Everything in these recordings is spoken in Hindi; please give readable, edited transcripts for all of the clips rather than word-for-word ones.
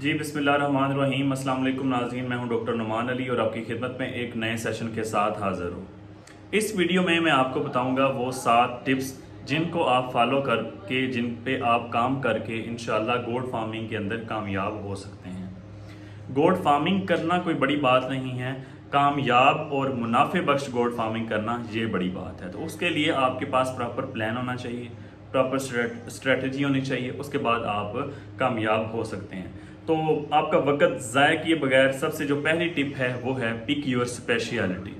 जी बिस्मिल्लाहिर्रहमानिर्रहीम। अस्सलाम वालेकुम नाज़रीन, मैं हूं डॉक्टर नुमान अली और आपकी खिदमत में एक नए सेशन के साथ हाज़िर हूं। इस वीडियो में मैं आपको बताऊंगा वो 7 टिप्स जिनको आप फॉलो करके, जिन पे आप काम करके इंशाल्लाह गोट फार्मिंग के अंदर कामयाब हो सकते हैं। गोट फार्मिंग करना कोई बड़ी बात नहीं है, कामयाब और मुनाफे बख्श गोट फार्मिंग करना ये बड़ी बात है। तो उसके लिए आपके पास प्रॉपर प्लान होना चाहिए, प्रॉपर स्ट्रेटजी होनी चाहिए, उसके बाद आप कामयाब हो सकते हैं। तो आपका वक्त ज़ाया किए बगैर सबसे जो पहली टिप है वो है पिक योर स्पेशलिटी।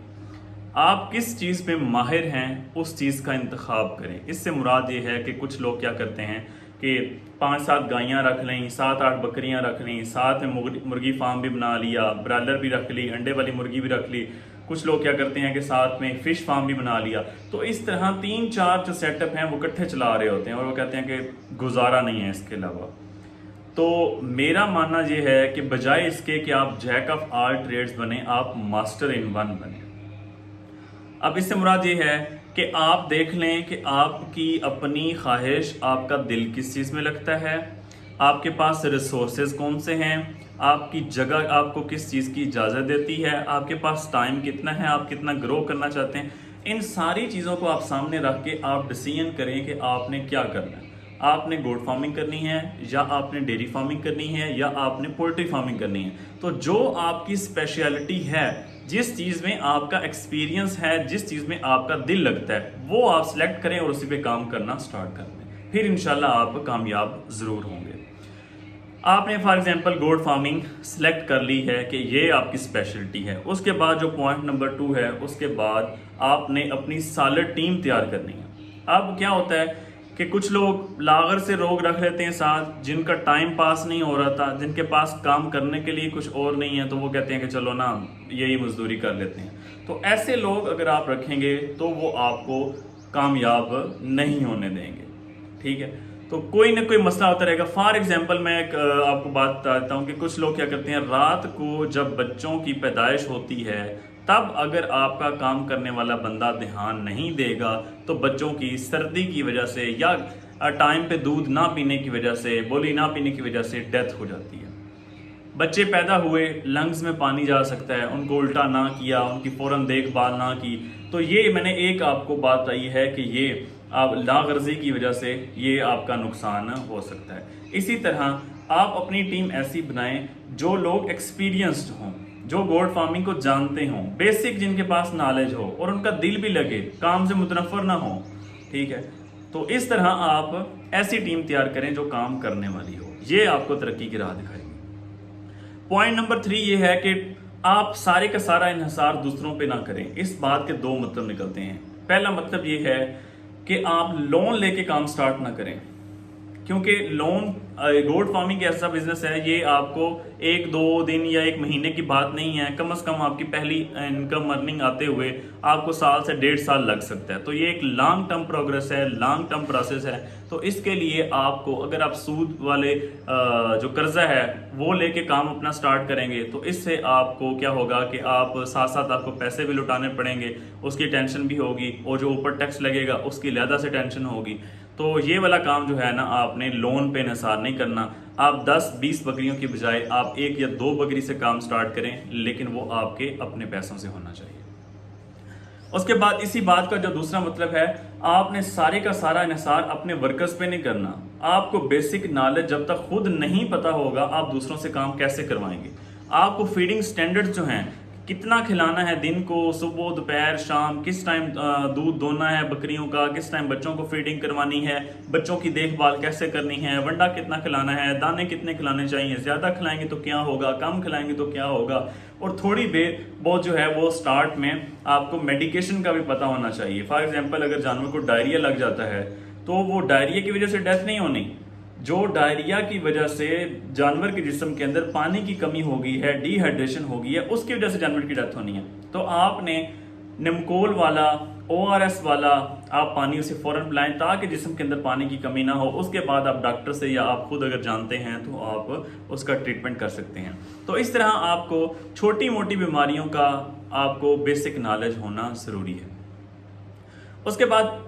आप किस चीज़ में माहिर हैं उस चीज़ का इंतखाब करें। इससे मुराद ये है कि कुछ लोग क्या करते हैं कि 5-7 गायें रख लें, 7-8 बकरियां रख लें, साथ में मुर्गी फार्म भी बना लिया, ब्रायलर भी रख ली, अंडे वाली मुर्गी भी रख ली। कुछ लोग क्या करते हैं कि साथ में फिश फार्म भी बना लिया। तो इस तरह 3-4 जो सेटअप हैं वो इकट्ठे चला रहे होते हैं और वो कहते हैं कि गुजारा नहीं है इसके अलावा। तो मेरा मानना यह है कि बजाय इसके कि आप जैक ऑफ ऑल ट्रेड्स बने, आप मास्टर इन वन बने। अब इससे मुराद ये है कि आप देख लें कि आपकी अपनी ख्वाहिश, आपका दिल किस चीज़ में लगता है, आपके पास रिसोर्सेज कौन से हैं, आपकी जगह आपको किस चीज़ की इजाज़त देती है, आपके पास टाइम कितना है, आप कितना ग्रो करना चाहते हैं। इन सारी चीज़ों को आप सामने रख के आप डिसीजन करें कि आपने क्या करना है। आपने गोट फार्मिंग करनी है या आपने डेयरी फार्मिंग करनी है या आपने पोल्ट्री फार्मिंग करनी है। तो जो आपकी स्पेशलिटी है, जिस चीज़ में आपका एक्सपीरियंस है, जिस चीज़ में आपका दिल लगता है, वो आप सिलेक्ट करें और उसी पे काम करना स्टार्ट कर दें। फिर इंशाल्लाह आप कामयाब ज़रूर होंगे। आपने for example goat farming select कर ली है कि ये आपकी स्पेशलिटी है। उसके बाद जो पॉइंट नंबर 2 है, उसके बाद आपने अपनी सॉलिड टीम तैयार करनी है। अब क्या होता है कि कुछ लोग लागर से रोग रख लेते हैं साथ, जिनका टाइम पास नहीं हो रहा था, जिनके पास काम करने के लिए कुछ और नहीं है, तो वो कहते हैं कि चलो ना यही मजदूरी कर लेते हैं। तो ऐसे लोग अगर आप रखेंगे तो वो आपको कामयाब नहीं होने देंगे। ठीक है, तो कोई ना कोई मसला होता रहेगा। फॉर एग्जाम्पल मैं एक आपको बात बताता हूँ कि कुछ लोग क्या करते हैं, रात को जब बच्चों की पैदाइश होती है तब अगर आपका काम करने वाला बंदा ध्यान नहीं देगा तो बच्चों की सर्दी की वजह से या टाइम पे दूध ना पीने की वजह से, बोली ना पीने की वजह से डेथ हो जाती है। बच्चे पैदा हुए, लंग्स में पानी जा सकता है, उनको उल्टा ना किया, उनकी फौरन देखभाल ना की, तो ये मैंने एक आपको बात बताई है कि ये आप लागर्जी की वजह से ये आपका नुकसान हो सकता है। इसी तरह आप अपनी टीम ऐसी बनाएं जो लोग एक्सपीरियंस्ड हों, जो गोट फार्मिंग को जानते हों, बेसिक जिनके पास नॉलेज हो और उनका दिल भी लगे, काम से मुतनफर ना हो। ठीक है, तो इस तरह आप ऐसी टीम तैयार करें जो काम करने वाली हो। ये आपको तरक्की की राह दिखाएगी। पॉइंट नंबर 3 ये है कि आप सारे का सारा इन्हिसार दूसरों पे ना करें। इस बात के 2 मतलब निकलते हैं। पहला मतलब ये है कि आप लोन लेके काम स्टार्ट ना करें, क्योंकि लोन गोट फार्मिंग ऐसा बिजनेस है, ये आपको 1-2 दिन या 1 महीने की बात नहीं है। कम से कम आपकी पहली इनकम अर्निंग आते हुए आपको साल से 1.5 साल लग सकता है। तो ये एक लॉन्ग टर्म प्रोग्रेस है, लॉन्ग टर्म प्रोसेस है। तो इसके लिए आपको, अगर आप सूद वाले जो कर्जा है वो लेके काम अपना स्टार्ट करेंगे तो इससे आपको क्या होगा कि आप साथ साथ आपको पैसे भी लुटाने पड़ेंगे, उसकी टेंशन भी होगी, और जो ऊपर टैक्स लगेगा उसकी अलहदा से टेंशन होगी। तो ये वाला काम जो है ना, आपने लोन पे इन्हिसार नहीं करना। आप 10-20 बकरियों की बजाय आप 1 या 2 बकरी से काम स्टार्ट करें, लेकिन वो आपके अपने पैसों से होना चाहिए। उसके बाद इसी बात का जो दूसरा मतलब है, आपने सारे का सारा इन्हिसार अपने वर्कर्स पे नहीं करना। आपको बेसिक नॉलेज जब तक खुद नहीं पता होगा, आप दूसरों से काम कैसे करवाएंगे। आपको फीडिंग स्टैंडर्ड्स जो हैं, कितना खिलाना है दिन को, सुबह दोपहर शाम, किस टाइम दूध दोना है बकरियों का, किस टाइम बच्चों को फीडिंग करवानी है, बच्चों की देखभाल कैसे करनी है, वंडा कितना खिलाना है, दाने कितने खिलाने चाहिए, ज़्यादा खिलाएंगे तो क्या होगा, कम खिलाएंगे तो क्या होगा। और थोड़ी बहुत जो है वो स्टार्ट में आपको मेडिकेशन का भी पता होना चाहिए। फॉर एग्जाम्पल अगर जानवर को डायरिया लग जाता है तो वो डायरिया की वजह से डेथ नहीं होनी। जो डायरिया की वजह से जानवर के जिस्म के अंदर पानी की कमी हो गई है, डिहाइड्रेशन हो गई है, उसकी वजह से जानवर की डेथ होनी है। तो आपने निमकोल वाला, ORS वाला आप पानी उसे फौरन पिलाएं ताकि जिस्म के अंदर पानी की कमी ना हो। उसके बाद आप डॉक्टर से या आप खुद अगर जानते हैं तो आप उसका ट्रीटमेंट कर सकते हैं। तो इस तरह आपको छोटी मोटी बीमारियों का आपको बेसिक नॉलेज होना ज़रूरी है। उसके बाद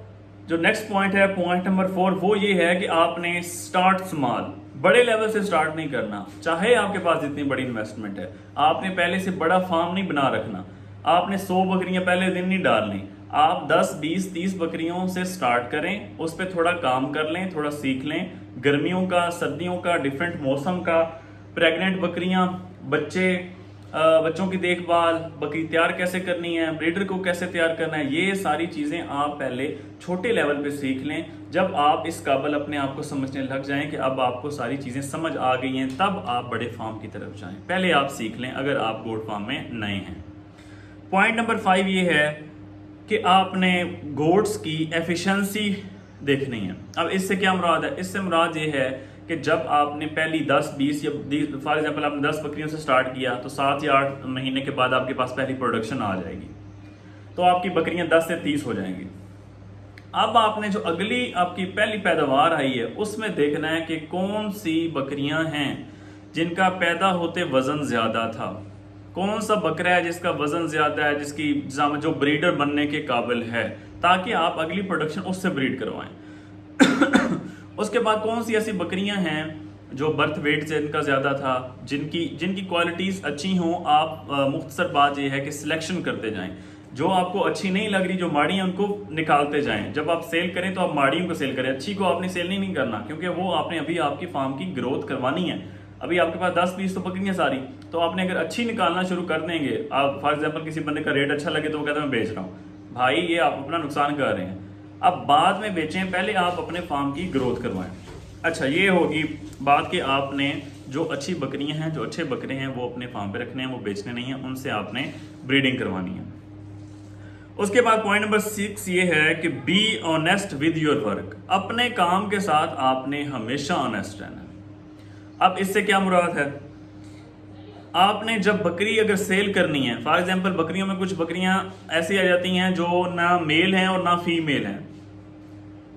जो नेक्स्ट पॉइंट है, पॉइंट नंबर 4, वो ये है कि आपने स्टार्ट स्मॉल, बड़े लेवल से स्टार्ट नहीं करना, चाहे आपके पास इतनी बड़ी इन्वेस्टमेंट है। आपने पहले से बड़ा फार्म नहीं बना रखना, आपने 100 बकरियां पहले दिन नहीं डालनी। आप 10, 20, 30 बकरियों से स्टार्ट करें, उस पर थोड़ा काम कर लें, थोड़ा सीख लें, गर्मियों का, सर्दियों का, डिफरेंट मौसम का, प्रेग्नेंट बकरियां, बच्चों की देखभाल, बकरी तैयार कैसे करनी है, ब्रीडर को कैसे तैयार करना है, ये सारी चीज़ें आप पहले छोटे लेवल पे सीख लें। जब आप इस काबिल अपने आप को समझने लग जाएं कि अब आपको सारी चीज़ें समझ आ गई हैं, तब आप बड़े फार्म की तरफ जाएं। पहले आप सीख लें अगर आप गोट फार्म में नए हैं। पॉइंट नंबर 5 ये है कि आपने गोट्स की एफिशिएंसी देखनी है। अब इससे क्या मुराद है? इससे मुराद ये है कि जब आपने पहली 10, 20 या फॉर एग्जांपल आपने 10 बकरियों से स्टार्ट किया तो 7 या 8 महीने के बाद आपके पास पहली प्रोडक्शन आ जाएगी, तो आपकी बकरियां 10 से 30 हो जाएंगी। अब आपने जो अगली आपकी पहली पैदावार आई है उसमें देखना है कि कौन सी बकरियां हैं जिनका पैदा होते वजन ज्यादा था, कौन सा बकरा है जिसका वजन ज्यादा है, जिसकी जो ब्रीडर बनने के काबिल है, ताकि आप अगली प्रोडक्शन उससे ब्रीड करवाएं। उसके बाद कौन सी ऐसी बकरियां हैं जो बर्थ वेट से इनका ज्यादा था, जिनकी क्वालिटीज अच्छी हों। आप मुख्तसर बात यह है कि सिलेक्शन करते जाएं, जो आपको अच्छी नहीं लग रही, जो माड़ी है उनको निकालते जाएं। जब आप सेल करें तो आप माड़ियों को सेल करें, अच्छी को आपने सेल नहीं करना, क्योंकि वो आपने अभी आपकी फार्म की ग्रोथ करवानी है। अभी आपके पास 10-20 तो बकरियां सारी, तो आपने अगर अच्छी निकालना शुरू कर देंगे, आप फॉर एग्जाम्पल किसी बंदे का रेट अच्छा लगे तो वो कहता है मैं बेच रहा हूँ, भाई ये आप अपना नुकसान कर रहे हैं। अब बाद में बेचें, पहले आप अपने फार्म की ग्रोथ करवाएं। अच्छा, ये होगी बात कि आपने जो अच्छी बकरियां हैं, जो अच्छे बकरे हैं वो अपने फार्म पे रखने हैं, वो बेचने नहीं है, उनसे आपने ब्रीडिंग करवानी है। उसके बाद पॉइंट नंबर 6 ये है कि be honest with your work. अपने काम के साथ आपने हमेशा ऑनेस्ट रहना है। अब इससे क्या मुराद है? आपने जब बकरी अगर सेल करनी है, फॉर एग्जांपल बकरियों में कुछ बकरियां ऐसी आ जाती हैं जो ना मेल हैं और ना फीमेल हैं,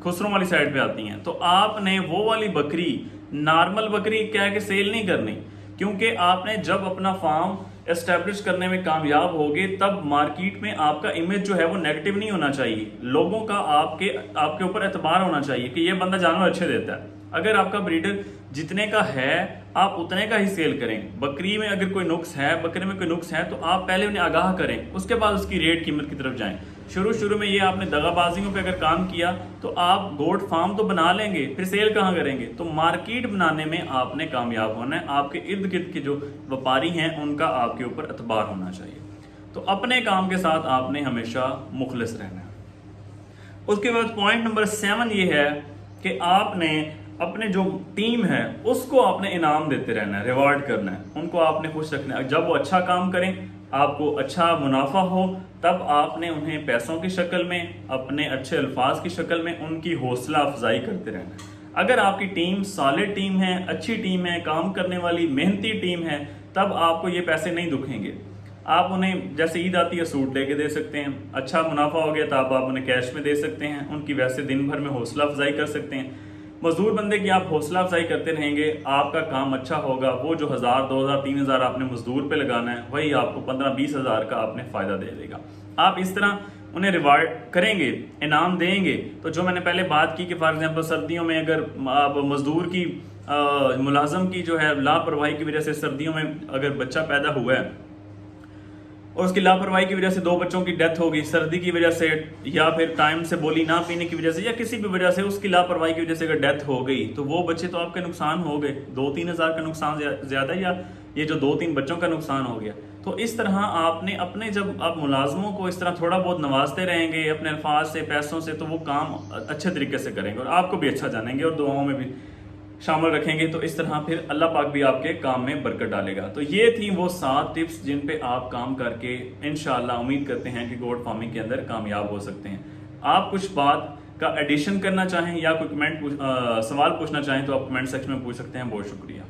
खुसरों वाली साइड पे आती हैं, तो आपने वो वाली बकरी, नॉर्मल बकरी क्या है कि सेल नहीं करनी, क्योंकि आपने जब अपना फार्म एस्टेब्लिश करने में कामयाब होगे तब मार्केट में आपका इमेज जो है वो नेगेटिव नहीं होना चाहिए। लोगों का आपके ऊपर एतबार होना चाहिए कि ये बंदा जानवर अच्छे देता है। अगर आपका ब्रीडर जितने का है आप उतने का ही सेल करें। बकरी में अगर कोई नुक्स है, बकरे में कोई नुक्स है, तो आप पहले उन्हें आगाह करें, उसके बाद उसकी रेट कीमत की तरफ जाएं। शुरू में ये आपने दगाबाजियों पे अगर काम किया तो आप गोट फार्म तो बना लेंगे, फिर सेल कहाँ करेंगे? तो मार्केट बनाने में आपने कामयाब होना है। आपके इर्द गिर्द के जो व्यापारी हैं उनका आपके ऊपर एतबार होना चाहिए। तो अपने काम के साथ आपने हमेशा मुखलिस रहना है। उसके बाद पॉइंट नंबर 7 ये है कि आपने अपने जो टीम है उसको आपने इनाम देते रहना है, रिवार्ड करना है, उनको आपने खुश रखना है। जब वो अच्छा काम करें, आपको अच्छा मुनाफा हो, तब आपने उन्हें पैसों की शक्ल में, अपने अच्छे अल्फाज की शक्ल में उनकी हौसला अफजाई करते रहना है। अगर आपकी टीम सॉलिड टीम है, अच्छी टीम है, काम करने वाली मेहनती टीम है, तब आपको ये पैसे नहीं दुखेंगे। आप उन्हें जैसे ईद आती है सूट लेके दे सकते हैं, अच्छा मुनाफा हो गया तो आप उन्हें कैश में दे सकते हैं, उनकी वैसे दिन भर में हौसला अफजाई कर सकते हैं। मजदूर बंदे की आप हौसला अफजाई करते रहेंगे, आपका काम अच्छा होगा। वो जो 1000, 2000, 3000 आपने मजदूर पे लगाना है, वही आपको 15-20 हज़ार का आपने फायदा दे देगा। आप इस तरह उन्हें रिवार्ड करेंगे, इनाम देंगे। तो जो मैंने पहले बात की कि फॉर एग्जांपल सर्दियों में अगर आप मजदूर की मुलाजम की जो है लापरवाही की वजह से सर्दियों में अगर बच्चा पैदा हुआ है और उसकी लापरवाही की वजह से 2 बच्चों की डेथ हो गई, सर्दी की वजह से या फिर टाइम से बोली ना पीने की वजह से या किसी भी वजह से उसकी लापरवाही की वजह से अगर डेथ हो गई, तो वो बच्चे तो आपके नुकसान हो गए, 2-3 हज़ार का नुकसान ज्यादा, या ये जो 2-3 बच्चों का नुकसान हो गया। तो इस तरह आपने अपने, जब आप मुलाजमों को इस तरह थोड़ा बहुत नवाजते रहेंगे अपने अल्फाज से, पैसों से, तो वो काम अच्छे तरीके से करेंगे और आपको भी अच्छा जानेंगे और दुआओं में भी शामिल रखेंगे। तो इस तरह फिर अल्लाह पाक भी आपके काम में बरकत डालेगा। तो ये थी वो 7 टिप्स जिन पे आप काम करके इंशाअल्लाह उम्मीद करते हैं कि गोट फार्मिंग के अंदर कामयाब हो सकते हैं। आप कुछ बात का एडिशन करना चाहें या कोई सवाल पूछना चाहें तो आप कमेंट सेक्शन में पूछ सकते हैं। बहुत शुक्रिया।